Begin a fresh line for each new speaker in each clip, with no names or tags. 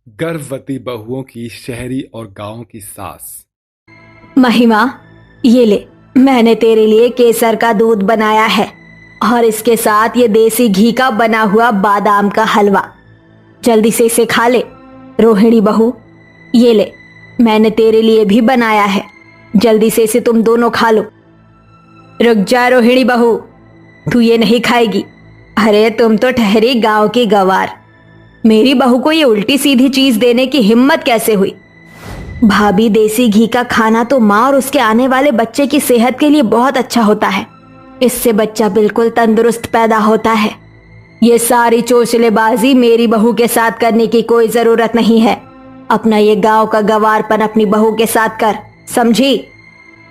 गर्भवती बहुओं की शहरी और गांव की सास।
महिमा, ये ले, मैंने तेरे लिए केसर का दूध बनाया है और इसके साथ ये देसी घी का बना हुआ बादाम का हलवा। जल्दी से इसे खा ले। रोहिणी बहू, ये ले, मैंने तेरे लिए भी बनाया है, जल्दी से इसे तुम दोनों खा लो। रुक जा रोहिणी बहू, तू ये नहीं खाएगी। अरे तुम तो ठहरी गांव की गवार, मेरी बहू को ये उल्टी सीधी चीज देने की हिम्मत कैसे हुई? भाभी, देसी घी का खाना तो माँ और उसके आने वाले बच्चे की सेहत के लिए बहुत अच्छा होता है। इससे बच्चा बिल्कुल तंदुरुस्त पैदा होता है। ये सारी चोचलेबाजी मेरी बहू के साथ करने की कोई जरूरत नहीं है। अपना ये गांव का गवारपन अपनी बहू के साथ कर, समझी?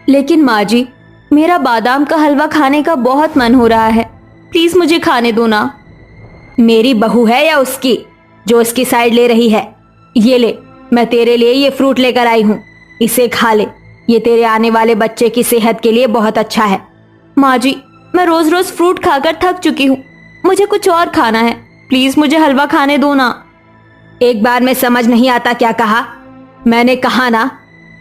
लेकिन माँ जी, मेरा बादाम का हलवा खाने का बहुत मन हो रहा है, प्लीज मुझे खाने दो ना। मेरी बहू है या उसकी जो उसकी साइड ले रही है? ये ले, मैं तेरे लिए ये फ्रूट लेकर आई हूँ, इसे खा ले, ये तेरे आने वाले बच्चे की सेहत के लिए बहुत अच्छा है। माँ जी, मैं रोज रोज फ्रूट खाकर थक चुकी हूँ, मुझे कुछ और खाना है, प्लीज मुझे हलवा खाने दो ना। एक बार में समझ नहीं आता क्या कहा? मैंने कहा ना,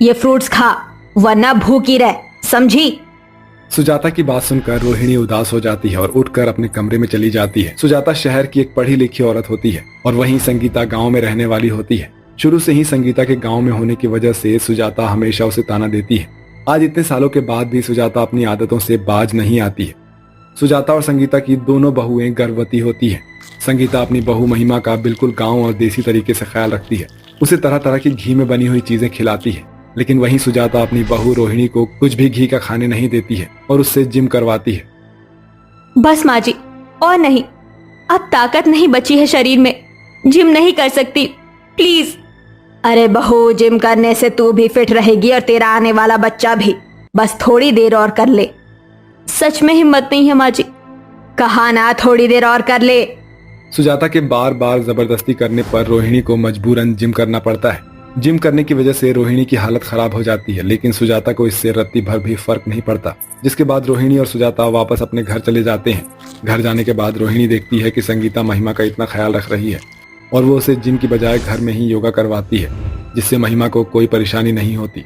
ये फ्रूट्स खा वरना भूखी रह, समझी?
सुजाता की बात सुनकर रोहिणी उदास हो जाती है और उठकर अपने कमरे में चली जाती है। सुजाता शहर की एक पढ़ी लिखी औरत होती है और वहीं संगीता गांव में रहने वाली होती है। शुरू से ही संगीता के गांव में होने की वजह से सुजाता हमेशा उसे ताना देती है। आज इतने सालों के बाद भी सुजाता अपनी आदतों से बाज नहीं आती है। सुजाता और संगीता की दोनों बहुएं गर्भवती होती है। संगीता अपनी बहू महिमा का बिल्कुल गाँव और देसी तरीके से ख्याल रखती है, उसे तरह तरह की घी में बनी हुई चीजें खिलाती है। लेकिन वहीं सुजाता अपनी बहू रोहिणी को कुछ भी घी का खाने नहीं देती है और उससे जिम करवाती है।
बस माँ जी, और नहीं, अब ताकत नहीं बची है शरीर में, जिम नहीं कर सकती, प्लीज। अरे बहू, जिम करने से तू भी फिट रहेगी और तेरा आने वाला बच्चा भी, बस थोड़ी देर और कर ले। सच में हिम्मत नहीं है माँ जी। कहा ना थोड़ी देर और कर ले।
सुजाता के बार बार जबरदस्ती करने पर रोहिणी को मजबूरन जिम करना पड़ता है। जिम करने की वजह से रोहिणी की हालत खराब हो जाती है, लेकिन सुजाता को इससे रत्ती भर भी फर्क नहीं पड़ता। जिसके बाद रोहिणी और सुजाता वापस अपने घर चले जाते हैं। घर जाने के बाद रोहिणी देखती है कि संगीता महिमा का इतना ख्याल रख रही है और वो उसे जिम की बजाय घर में ही योगा करवाती है, जिससे महिमा को कोई परेशानी नहीं होती।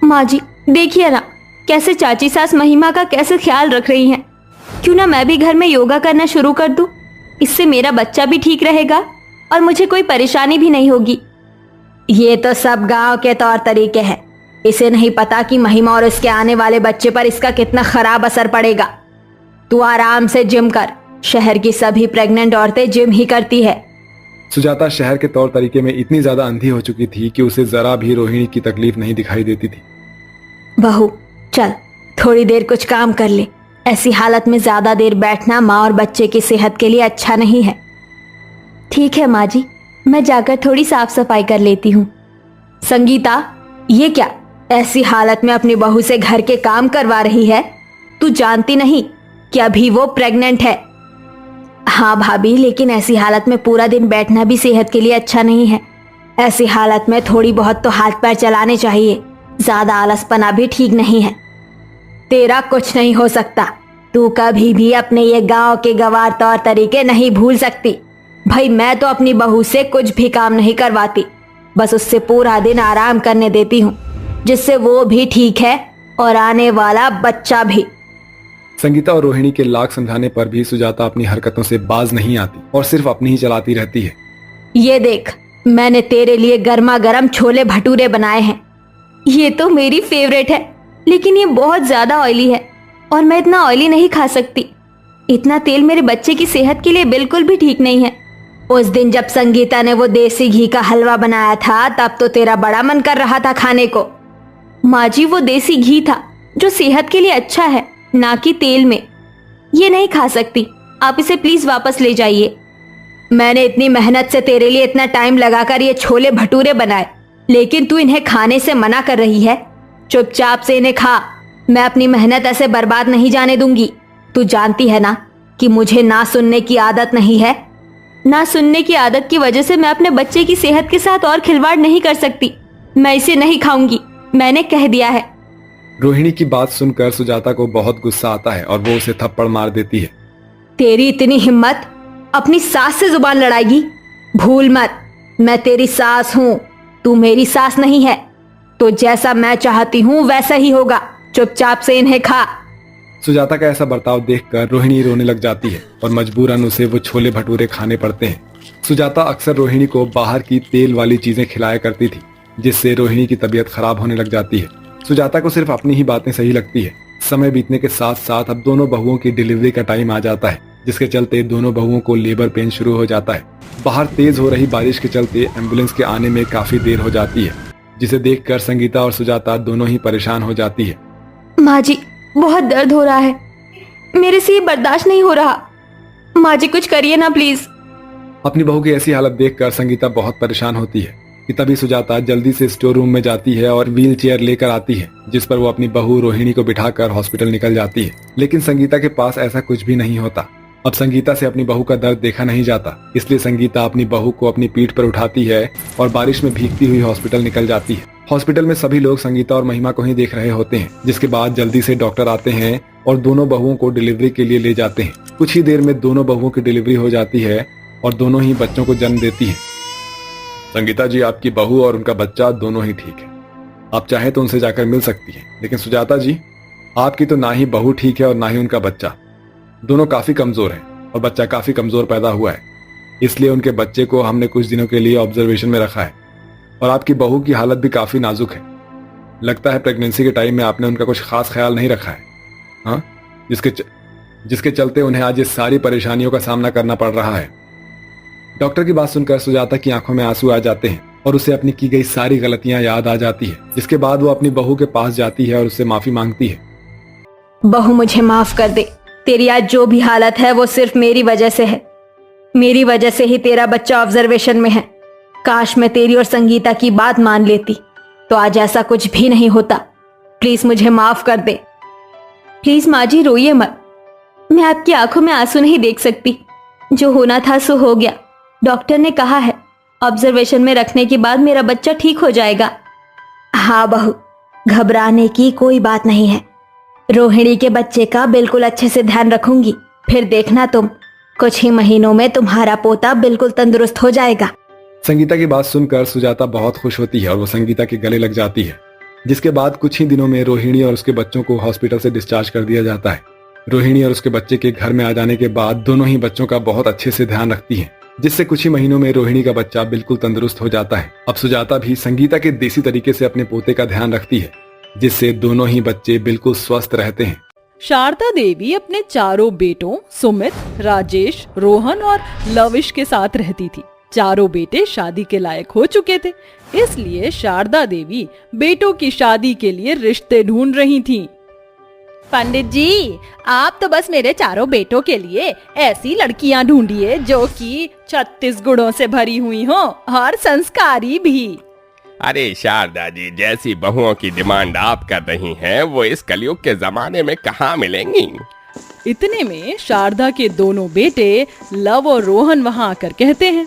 माँ जी, देखिए ना कैसे चाची सास महिमा का कैसे ख्याल रख रही हैं। क्यों ना मैं भी घर में योगा करना शुरू कर दूं? इससे मेरा बच्चा भी ठीक रहेगा और मुझे कोई परेशानी भी नहीं होगी। ये तो सब गांव के तौर तरीके हैं, इसे नहीं पता कि महिमा और इसके आने वाले बच्चे पर इसका कितना खराब असर पड़ेगा। तू आराम से जिम कर, शहर की सभी प्रेग्नेंट औरतें जिम ही करती है।
सुजाता शहर के तौर तरीके में इतनी ज्यादा अंधी हो चुकी थी कि उसे जरा भी रोहिणी की तकलीफ नहीं दिखाई देती थी।
बहू, चल थोड़ी देर कुछ काम कर ले, ऐसी हालत में ज्यादा देर बैठना माँ और बच्चे की सेहत के लिए अच्छा नहीं है। ठीक है माँ जी, मैं जाकर थोड़ी साफ सफाई कर लेती हूँ। संगीता, ये क्या ऐसी हालत में अपनी बहू से घर के काम करवा रही है? तू जानती नहीं कि अभी वो प्रेग्नेंट है? हाँ भाभी, लेकिन ऐसी हालत में पूरा दिन बैठना भी सेहत के लिए अच्छा नहीं है। ऐसी हालत में थोड़ी बहुत तो हाथ पैर चलाने चाहिए, ज्यादा आलसपना भी ठीक नहीं है। तेरा कुछ नहीं हो सकता, तू कभी भी अपने ये गांव के गवार तौर तरीके नहीं भूल सकती। भाई, मैं तो अपनी बहू से कुछ भी काम नहीं करवाती, बस उससे पूरा दिन आराम करने देती हूँ, जिससे वो भी ठीक है और आने वाला बच्चा भी।
संगीता और रोहिणी के लाख समझाने पर भी सुजाता अपनी हरकतों से बाज नहीं आती और सिर्फ अपनी ही चलाती रहती है।
ये देख, मैंने तेरे लिए गर्मा गर्म छोले भटूरे बनाए हैं। ये तो मेरी फेवरेट है, लेकिन ये बहुत ज्यादा ऑयली है और मैं इतना ऑयली नहीं खा सकती। इतना तेल मेरे बच्चे की सेहत के लिए बिल्कुल भी ठीक नहीं है। उस दिन जब संगीता ने वो देसी घी का हलवा बनाया था, तब तो तेरा बड़ा मन कर रहा था खाने को। माँ जी, वो देसी घी था जो सेहत के लिए अच्छा है, ना कि तेल में। ये नहीं खा सकती, आप इसे प्लीज वापस ले जाइए। मैंने इतनी मेहनत से तेरे लिए इतना टाइम लगाकर ये छोले भटूरे बनाए, लेकिन तू इन्हें खाने से मना कर रही है। चुपचाप से इन्हें खा, मैं अपनी मेहनत ऐसे बर्बाद नहीं जाने दूंगी। तू जानती है ना कि मुझे ना सुनने की आदत नहीं है। ना सुनने की आदत की वजह से मैं अपने बच्चे की सेहत के साथ और खिलवाड़ नहीं कर सकती। मैं इसे नहीं खाऊंगी, मैंने कह दिया है।
रोहिणी की बात सुनकर सुजाता को बहुत गुस्सा आता है और वो उसे थप्पड़ मार देती है।
तेरी इतनी हिम्मत, अपनी सास से जुबान लड़ाएगी? भूल मत, मैं तेरी सास हूँ, तू मेरी सास नहीं है। तो जैसा मैं चाहती हूँ वैसा ही होगा, चुपचाप से इन्हें खा।
सुजाता का ऐसा बर्ताव देखकर रोहिणी रोने लग जाती है और मजबूरन उसे वो छोले भटूरे खाने पड़ते हैं। सुजाता अक्सर रोहिणी को बाहर की तेल वाली चीजें खिलाया करती थी, जिससे रोहिणी की तबीयत खराब होने लग जाती है। सुजाता को सिर्फ अपनी ही बातें सही लगती है। समय बीतने के साथ साथ अब दोनों बहुओं की डिलीवरी का टाइम आ जाता है, जिसके चलते दोनों बहुओं को लेबर पेन शुरू हो जाता है। बाहर तेज हो रही बारिश के चलते एम्बुलेंस के आने में काफी देर हो जाती है, जिसे देखकर संगीता और सुजाता दोनों ही परेशान हो जाती है।
माँ जी, बहुत दर्द हो रहा है, मेरे से ये बर्दाश्त नहीं हो रहा। माँ जी कुछ करिए ना प्लीज।
अपनी बहू की ऐसी हालत देखकर संगीता बहुत परेशान होती है कि तभी सुजाता जल्दी से स्टोर रूम में जाती है और व्हील चेयर लेकर आती है, जिस पर वो अपनी बहू रोहिणी को बिठाकर हॉस्पिटल निकल जाती है। लेकिन संगीता के पास ऐसा कुछ भी नहीं होता। अब संगीता से अपनी बहू का दर्द देखा नहीं जाता, इसलिए संगीता अपनी बहू को अपनी पीठ पर उठाती है और बारिश में भीगती हुई हॉस्पिटल निकल जाती है। हॉस्पिटल में सभी लोग संगीता और महिमा को ही देख रहे होते हैं, जिसके बाद जल्दी से डॉक्टर आते हैं और दोनों बहुओं को डिलीवरी के लिए ले जाते हैं। कुछ ही देर में दोनों बहुओं की डिलीवरी हो जाती है और दोनों ही बच्चों को जन्म देती है। संगीता जी, आपकी बहू और उनका बच्चा दोनों ही ठीक है। आप चाहें तो उनसे जाकर मिल सकती हैं। लेकिन सुजाता जी, आपकी तो ना ही बहू ठीक है और ना ही उनका बच्चा। दोनों काफी कमजोर हैं और बच्चा काफी कमजोर पैदा हुआ है, इसलिए उनके बच्चे को हमने कुछ दिनों के लिए ऑब्जर्वेशन में रखा है। और आपकी बहू की हालत भी काफी नाजुक है। लगता है प्रेगनेंसी के टाइम में आपने उनका कुछ खास ख्याल नहीं रखा है, हाँ, जिसके चलते उन्हें आज ये सारी परेशानियों का सामना करना पड़ रहा है। डॉक्टर की बात सुनकर सुजाता की आंखों में आंसू आ जाते हैं और उसे अपनी की गई सारी गलतियां याद आ जाती है, जिसके बाद वो अपनी बहू के पास जाती है और उससे माफी मांगती है।
बहू, मुझे माफ कर दे। तेरी आज जो भी हालत है वो सिर्फ मेरी वजह से है। मेरी वजह से ही तेरा बच्चा ऑब्जर्वेशन में है। काश मैं तेरी और संगीता की बात मान लेती तो आज ऐसा कुछ भी नहीं होता। प्लीज मुझे माफ कर दे। प्लीज माँ जी, रोइए मत। मैं आपकी आंखों में आंसू नहीं देख सकती। जो होना था सो हो गया। डॉक्टर ने कहा है ऑब्जर्वेशन में रखने के बाद मेरा बच्चा ठीक हो जाएगा। हाँ बहू, घबराने की कोई बात नहीं है। रोहिणी के बच्चे का बिल्कुल अच्छे से ध्यान रखूंगी। फिर देखना तुम, कुछ ही महीनों में तुम्हारा पोता बिल्कुल तंदुरुस्त हो जाएगा।
संगीता की बात सुनकर सुजाता बहुत खुश होती है और वो संगीता के गले लग जाती है, जिसके बाद कुछ ही दिनों में रोहिणी और उसके बच्चों को हॉस्पिटल से डिस्चार्ज कर दिया जाता है। रोहिणी और उसके बच्चे के घर में आ जाने के बाद दोनों ही बच्चों का बहुत अच्छे से ध्यान रखती है, जिससे कुछ ही महीनों में रोहिणी का बच्चा बिल्कुल तंदुरुस्त हो जाता है। अब सुजाता भी संगीता के देसी तरीके से अपने पोते का ध्यान रखती है, जिससे दोनों ही बच्चे बिल्कुल स्वस्थ रहते हैं।
शारदा देवी अपने चारों बेटों सुमित, राजेश, रोहन और लविश के साथ रहती थी। चारों बेटे शादी के लायक हो चुके थे, इसलिए शारदा देवी बेटों की शादी के लिए रिश्ते ढूंढ रही थीं। पंडित जी, आप तो बस मेरे चारों बेटों के लिए ऐसी लड़कियां ढूंढिए जो कि 36 गुणों से भरी हुई हो और संस्कारी भी।
अरे शारदा जी, जैसी बहुओं की डिमांड आप कर रही हैं, वो इस कलयुग के जमाने में कहाँ मिलेंगी।
इतने में शारदा के दोनों बेटे लव और रोहन वहाँ आकर कहते हैं,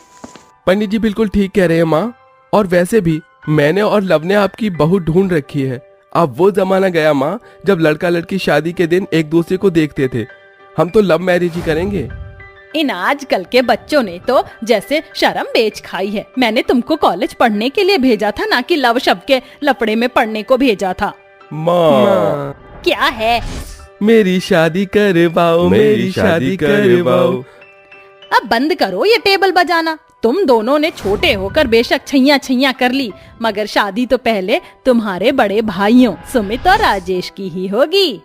पंडित जी बिल्कुल ठीक कह रहे हैं माँ। और वैसे भी मैंने और लव ने आपकी बहू ढूंढ रखी है। अब वो जमाना गया माँ, जब लड़का लड़की शादी के दिन एक दूसरे को देखते थे। हम तो लव मैरिज ही करेंगे।
इन आजकल के बच्चों ने तो जैसे शर्म बेच खाई है। मैंने तुमको कॉलेज पढ़ने के लिए भेजा था, ना कि लव शब्द के लफड़े में पढ़ने को भेजा था।
माँ,
क्या है?
मेरी शादी करवाओ, मेरी शादी करवाओ।
अब बंद करो ये टेबल बजाना। तुम दोनों ने छोटे होकर बेशक छैया छैया कर ली, मगर शादी तो पहले तुम्हारे बड़े भाइयों सुमित और राजेश की ही होगी।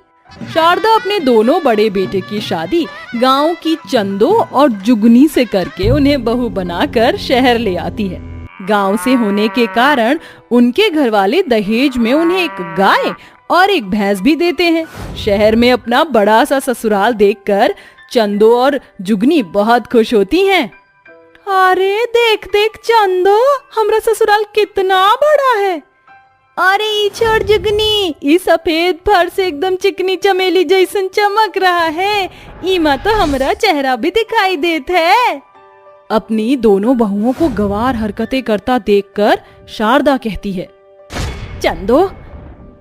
शारदा अपने दोनों बड़े बेटे की शादी गांव की चंदो और जुगनी से करके उन्हें बहू बनाकर शहर ले आती है। गांव से होने के कारण उनके घर वाले दहेज में उन्हें एक गाय और एक भैंस भी देते हैं। शहर में अपना बड़ा सा ससुराल देखकर चंदो और जुगनी बहुत खुश होती हैं। अरे देख देख चंदो, हमरा ससुराल कितना बड़ा है। अरे ई छोड़ जुगनी, ई सफेद फर्श एकदम चिकनी चमेली जैसन चमक रहा है। इमा तो हमरा चेहरा भी दिखाई देत है। अपनी दोनों बहुओं को गवार हरकतें करता देखकर शारदा कहती है, चंदो,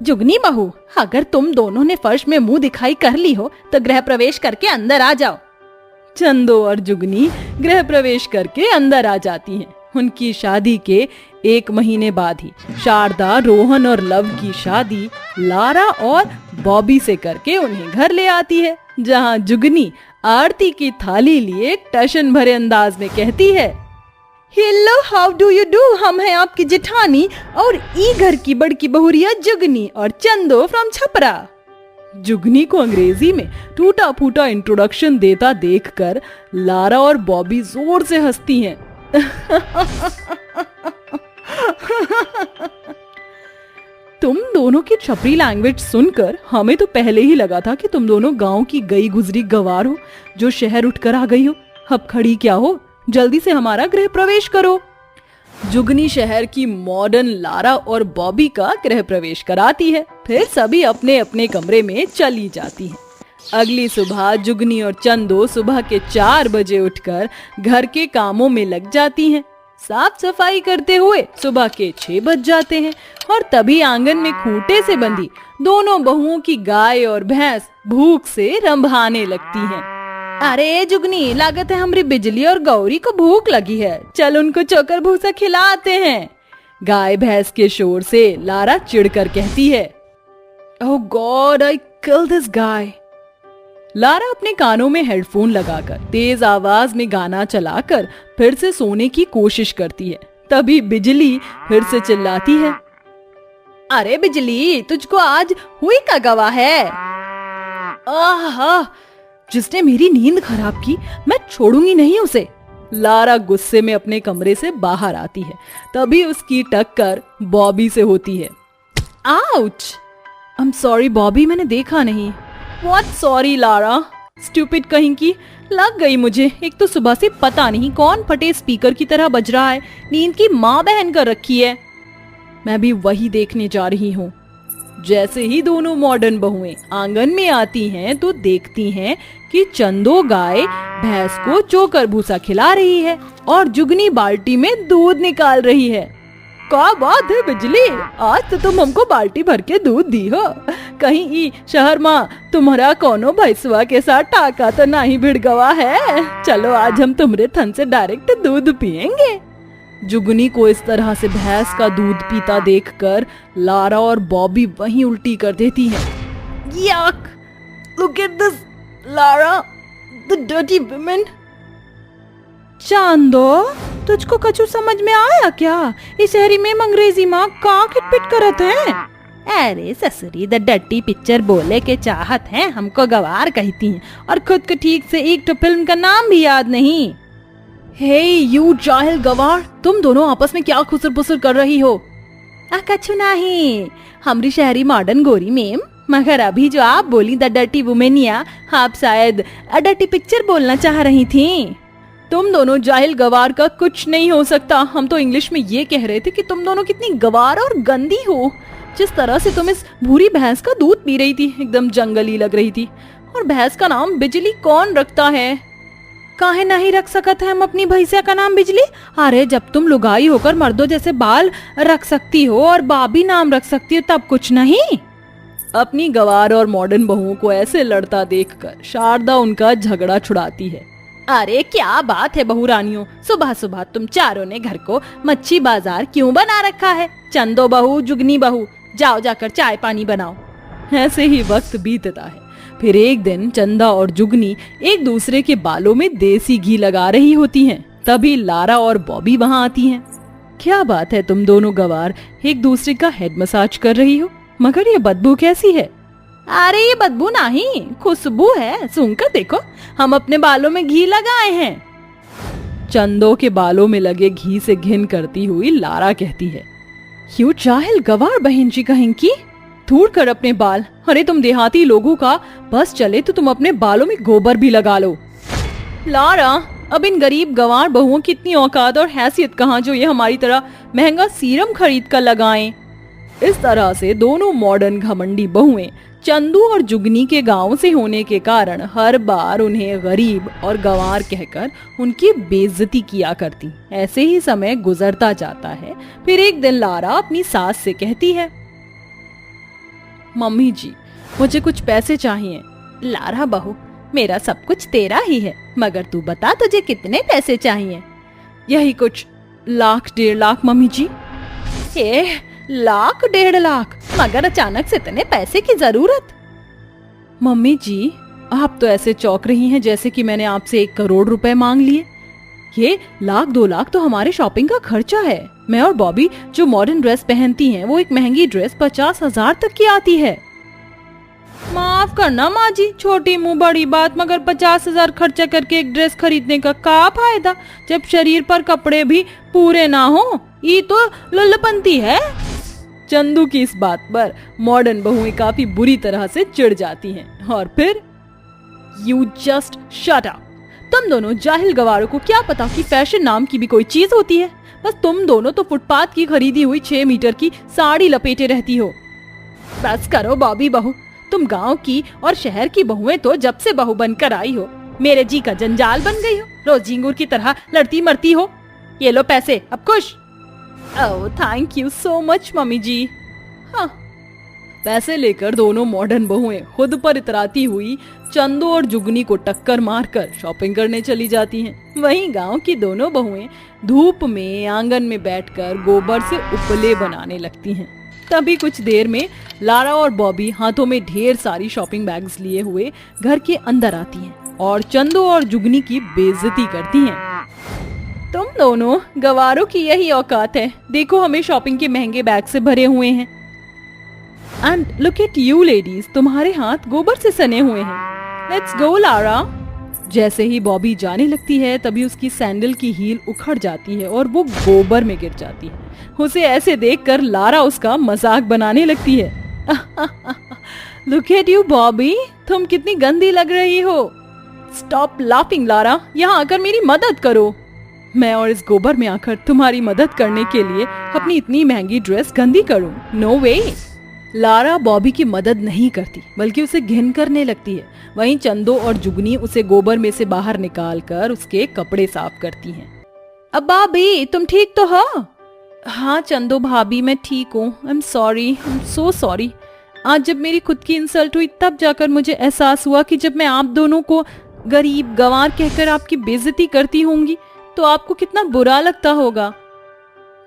जुगनी बहू, अगर तुम दोनों ने फर्श में मुंह दिखाई कर ली हो तो गृह प्रवेश करके अंदर आ जाओ। चंदो और जुगनी गृह प्रवेश करके अंदर आ जाती हैं उनकी शादी के 1 महीने बाद ही शारदा रोहन और लव की शादी लारा और बॉबी से करके उन्हें घर ले आती है, जहां जुगनी आरती की थाली लिए टशन भरे अंदाज में कहती है, hello how do you do, हम हैं आपकी जेठानी और ई घर की बड़की बहुरिया जुगनी और चंदो फ्रॉम छपरा। जुगनी को अंग्रेजी में टूटा फूटा इंट्रोडक्शन देता देखकर लारा और बॉबी जोर से हंसती हैं। तुम दोनों की छपरी लैंग्वेज सुनकर हमें तो पहले ही लगा था कि तुम दोनों गांव की गई गुजरी गवार हो जो शहर उठकर आ गई हो। अब खड़ी क्या हो, जल्दी से हमारा गृह प्रवेश करो। जुगनी शहर की मॉडर्न लारा और बॉबी का गृह प्रवेश कराती है, फिर सभी अपने अपने कमरे में चली जाती हैं। अगली सुबह जुगनी और चंदो सुबह के 4 बजे उठकर घर के कामों में लग जाती हैं। साफ सफाई करते हुए सुबह के 6 बज जाते हैं और तभी आंगन में खूंटे से बंधी दोनों बहुओं की गाय और भैंस भूख से रंभाने लगती हैं। अरे जुगनी, लागत है हमारी बिजली और गौरी को भूख लगी है, चल उनको चोकर भूसा खिलाते हैं। गाय भैंस के शोर से लारा चिढ़कर कहती है, oh God, I kill this guy. Lara अपने कानों में हेडफोन लगाकर तेज आवाज में गाना चलाकर फिर से सोने की कोशिश करती है। तभी बिजली फिर से चिल्लाती है, अरे बिजली, तुझको आज हुई का गवाह है। आहा, जिसने मेरी नींद खराब की मैं छोड़ूंगी नहीं उसे। लारा गुस्से में अपने कमरे से बाहर आती है, तभी उसकी टक्कर बॉबी से होती है। Ouch! I am sorry Bobby, मैंने देखा नहीं। व्हाट सॉरी लारा, स्टूपिड कहीं की, लग गई मुझे। एक तो सुबह से पता नहीं कौन फटे स्पीकर की तरह बज रहा है, नींद की माँ बहन कर रखी है। मैं भी वही देखने जा रही हूँ। जैसे ही दोनों मॉडर्न बहुएं आंगन में आती हैं तो देखती हैं कि चंदो गाय भैंस को चोकर भूसा खिला रही है और जुगनी बाल्टी में दूध निकाल रही है। क्या बात है बिजली, आज तो तुम हमको बाल्टी भर के दूध दी हो। कहीं ई शहर माँ तुम्हारा कोनो भैंसवा के साथ टाका तो नहीं भिड़ गवा है। चलो आज हम तुम्हारे थन से डायरेक्ट दूध पियेंगे। जुगनी को इस तरह से भैंस का दूध पीता देखकर लारा और बॉबी वहीं उल्टी कर देती हैं। Yuck! Look at this, Lara, the dirty women. Chando, तुझको कछु समझ में आया क्या? इस शहरी में अंग्रेजी माँ कहाँ खिटपिट करत है? अरे ससुरी, द डर्टी पिक्चर बोले के चाहत है, हमको गवार कहती हैं और खुद को ठीक से एक तो फिल्म का नाम भी याद नहीं। हे यू जाहिल गवार, तुम दोनों आपस में क्या खुसर पुसर कर रही हो? कछु नहीं, हमारी शहरी मॉडर्न गोरी मेम, मगर अभी जो आप बोली द डर्टी वुमेनिया, आप शायद डर्टी पिक्चर बोलना चाह रही थी। तुम दोनों जाहिल गवार का कुछ नहीं हो सकता। हम तो इंग्लिश में ये कह रहे थे कि तुम दोनों कितनी गवार और गंदी हो। जिस तरह से तुम इस भूरी भैंस का दूध पी रही थी, एकदम जंगली लग रही थी। और भैंस का नाम बिजली कौन रखता है? काहे नहीं रख सकत है हम अपनी भैंसिया का नाम बिजली? अरे जब तुम लुगाई होकर मर्दों जैसे बाल रख सकती हो और बाबी नाम रख सकती हो, तब कुछ नहीं। अपनी गवार और मॉडर्न बहुओं को ऐसे लड़ता देखकर शारदा उनका झगड़ा छुड़ाती है। अरे क्या बात है बहू रानियों, सुबह सुबह तुम चारों ने घर को मच्छी बाजार क्यों बना रखा है? चंदो बहू, जुगनी बहू, जाओ जाकर चाय पानी बनाओ। ऐसे ही वक्त बीतता है। फिर एक दिन चंदा और जुगनी एक दूसरे के बालों में देसी घी लगा रही होती हैं। तभी लारा और बॉबी वहां आती हैं। क्या बात है, तुम दोनों गवार एक दूसरे का हेड मसाज कर रही हो, मगर ये बदबू कैसी है? अरे ये बदबू नहीं, खुशबू है, सुनकर देखो, हम अपने बालों में घी लगाए हैं। चंदो के बालों में लगे घी से घिन करती हुई लारा कहती है, क्यों जाहिल गवार बहन जी कहेंगी, धूड़ कर अपने बाल। अरे तुम देहाती लोगों का बस चले तो तुम अपने बालों में गोबर भी लगा लो। लारा, अब इन गरीब गंवार बहुओं की इतनी औकात और हैसियत कहाँ जो ये हमारी तरह महंगा सीरम खरीद कर लगाएं। इस तरह से दोनों मॉडर्न घमंडी बहुएं चंदू और जुगनी के गांव से होने के कारण हर बार उन्हें गरीब और गंवार कहकर उनकी बेइज्जती किया करती। ऐसे ही समय गुजरता जाता है। फिर एक दिन लारा अपनी सास से कहती है, मम्मी जी, मुझे कुछ पैसे चाहिए। लारा बहू, मेरा सब कुछ तेरा ही है, मगर तू बता तुझे कितने पैसे चाहिए? यही कुछ लाख 1.5 लाख मम्मी जी। लाख 1.5 लाख, मगर अचानक से इतने पैसे की जरूरत? मम्मी जी आप तो ऐसे चौंक रही हैं जैसे कि मैंने आपसे 1 करोड़ रुपए मांग लिए। ये 1 लाख 2 लाख तो हमारे शॉपिंग का खर्चा है। मैं और बॉबी जो मॉडर्न ड्रेस पहनती हैं वो एक महंगी ड्रेस 50,000 तक की आती है। माफ करना माँ जी, छोटी मुंह बड़ी बात, मगर 50,000 खर्चा करके एक ड्रेस खरीदने का क्या फायदा जब शरीर पर कपड़े भी पूरे ना हो। ये तो लुल्लपंती है। चंदू की इस बात पर मॉडर्न बहुएं काफी बुरी तरह से चिढ़ जाती हैं और फिर यू जस्ट शट अप। तुम दोनों जाहिल गवारों को क्या पता कि फैशन नाम की भी कोई चीज होती है। बस तुम दोनों तो फुटपाथ की खरीदी हुई 6 मीटर की साड़ी लपेटे रहती हो। बस करो बॉबी बहू, तुम गांव की और शहर की बहुएं तो जब से बहू बनकर आई हो मेरे जी का जंजाल बन गई हो। रोज झिंगुर की तरह लड़ती मरती हो। ये लो पैसे, अब खुश? Oh thank you so much mummy ji. हाँ, पैसे लेकर दोनों मॉडर्न बहुएं खुद पर इतराती हुई चंदू और जुगनी को टक्कर मारकर शॉपिंग करने चली जाती हैं। वहीं गांव की दोनों बहुएं धूप में आंगन में बैठकर गोबर से उपले बनाने लगती हैं। तभी कुछ देर में लारा और बॉबी हाथों में ढेर सारी शॉपिंग बैग्स लिए हुए घर के अंदर आती हैं और चंदू और जुगनी की बेइज्जती करती हैं। तुम दोनों गवारों की यही औकात है, देखो हमें शॉपिंग के महंगे बैग से भरे हुए हैं। And look at you ladies, तुम्हारे हाथ गोबर से सने हुए हैं। Let's go Lara. जैसे ही बॉबी जाने लगती है तभी उसकी सैंडल की हील उखड़ जाती है और वो गोबर में गिर जाती है। उसे ऐसे देखकर लारा उसका मजाक बनाने लगती है। लुक एट यू बॉबी, तुम कितनी गंदी लग रही हो। स्टॉप लाफिंग लारा, यहाँ आकर मेरी मदद करो। मैं और इस गोबर में आकर तुम्हारी मदद करने के लिए अपनी इतनी महंगी ड्रेस गंदी करूं? नो वे। लारा बॉबी की मदद नहीं करती बल्कि उसे घिन करने लगती है। वहीं चंदो और जुगनी उसे गोबर में से बाहर निकालकर उसके कपड़े साफ करती हैं। अब बॉबी तुम ठीक तो हो? हाँ चंदो भाभी मैं ठीक हूँ। I am so sorry. आज जब मेरी खुद की इंसल्ट हुई तब जाकर मुझे एहसास हुआ कि जब मैं आप दोनों को गरीब गंवार कहकर आपकी बेइज्जती करती होंगी तो आपको कितना बुरा लगता होगा।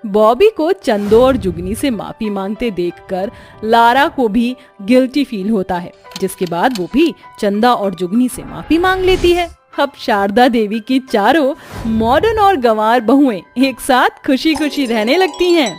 बॉबी को चंदो और जुगनी से माफी मांगते देखकर लारा को भी गिल्टी फील होता है, जिसके बाद वो भी चंदा और जुगनी से माफी मांग लेती है। अब शारदा देवी की चारों मॉडर्न और गंवार बहुएं एक साथ खुशी खुशी रहने लगती हैं।